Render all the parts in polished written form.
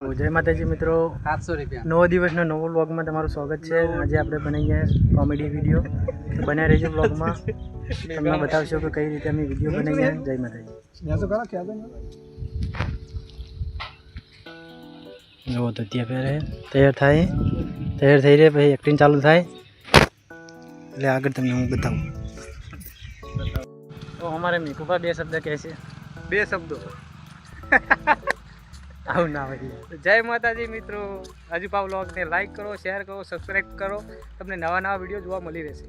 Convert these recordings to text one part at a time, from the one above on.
जय माताजी मित्रों 700 रुपया नव दिवस नव व्लॉग में तमाરું स्वागत है। आज આપણે બનાવીએ કોમેડી વિડિયો તો બન્યા રહેજો વ્લોગ માં તમને બતાવશો કે કઈ રીતે અમે વિડિયો બનાવીએ। જય માતાજી જો તો ત્યાં પહેરે તૈયાર થઈ રે પછી એક્ટિંગ ચાલુ થાય એટલે આગળ તમને હું બતાવું। તો અમારે મીકુભા બે શબ્દ કહે છે, બે શબ્દો આવું ના હોય। जय माताजी मित्रों अजूपा व्लॉग ने लाइक करो, शेयर करो, सब्सक्राइब करो। तमने नवा नवा वीडियो जोवा मળી રહેશે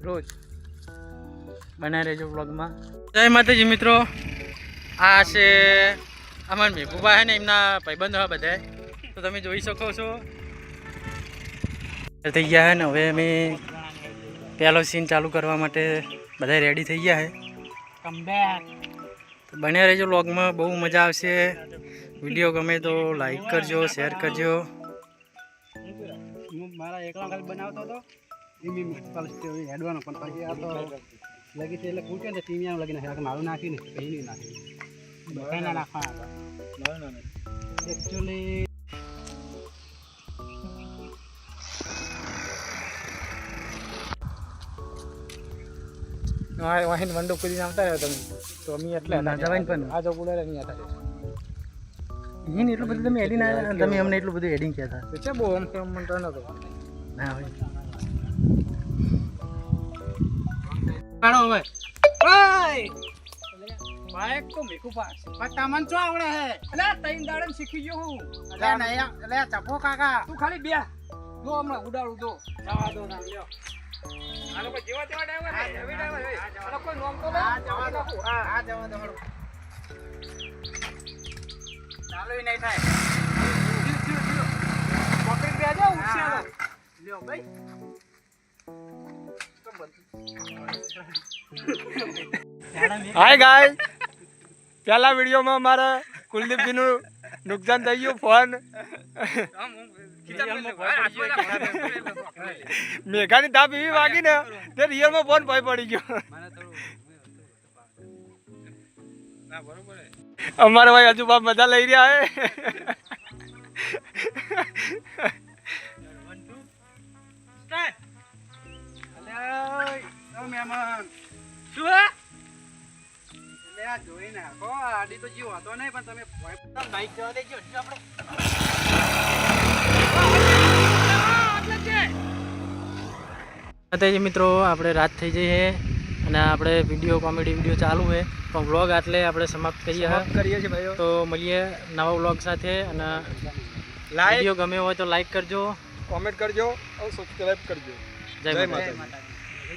रोज બના રહેજો વ્લોગમાં। જય માતાજી મિત્રો, આ છે અમાર મીકુભા છે ને એમના ભાઈબંધ હોય બધા, તો તમે જોઈ શકો છો। થઈ ગયા છે ને હવે અમે પહેલો સીન ચાલુ કરવા માટે બધા રેડી થઈ ગયા છે। કમ બેક તો બન્યા રહેજો વ્લોગમાં, બહુ મજા આવશે। વિડીયો ગમે તો લાઈક કરજો, શેર કરજો। હું મારા એકલા ખાલી બનાવતો હતો એમી પાલસ્ટી હેડવાનો પણ પછી આ તો લગી છે એટલે પૂછે ને ટીમિયાનું લગીને છે મારું નાખીને કઈ નહીં નાખી બકાઈના નાખવાના હતા। ના એકચ્યુઅલી વાહિન વંડો કુદી આવતા રહ્યો તમે તો અમી એટલે ના જવાય પણ આ જો બોલારે નહીં આવતા એને એટલું બધું તમે એડિંગ તમે અમને એટલું બધું એડિંગ કહેતા છે બહુ આમ કેમ મન તો નતો ના હોય। પાડો હવે ઓય બાઈક તો મીકુભા પણ તમને શું આવડે હે અલે તઈન દાડમ શીખી ગયો હું અલે નયા અલે ચપો કાકા તું ખાલી બે જો હમણાં ઉડાડું જો જવા દો ના લ્યો આ લોકો જેવા તેવા ડ્રાઈવર હે હેવી ડ્રાઈવર હે આ લોકો નોમ તો લે જવા દો હા જવા દો ચાલો ઈ નહીં થાય પકડી બેજો ઉછે લ્યો ભાઈ हाय गाइस पहला वीडियो में हमारा कुलदीप जी નું नुकसान થઈ ગયું। फोन મેઘાની તાપ એવી વાગી ને તે રિયલ માં ફોન ભાઈ પડી ગયો। અમારા ભાઈ હજુ બાપ મજા લઈ રહ્યા હે। મહેમાન શું એટલે આ જોઈ નાખો આડી તો જીવ હતો નહીં પણ તમે બાઈક જવા દેજો આપણે માતાજી મિત્રો આપણે રાત થઈ જઈ છે અને આપણે વિડીયો કોમેડી વિડીયો ચાલુ છે પણ વ્લોગ આટલે આપણે સમાપ્ત કરીએ છીએ ભાઈઓ। તો મળીએ નવા વ્લોગ સાથે અને વિડીયો ગમે હોય તો લાઈક કરજો, कमेंट करजो और सब्सक्राइब करजो। जय जय माता दी। माता दी।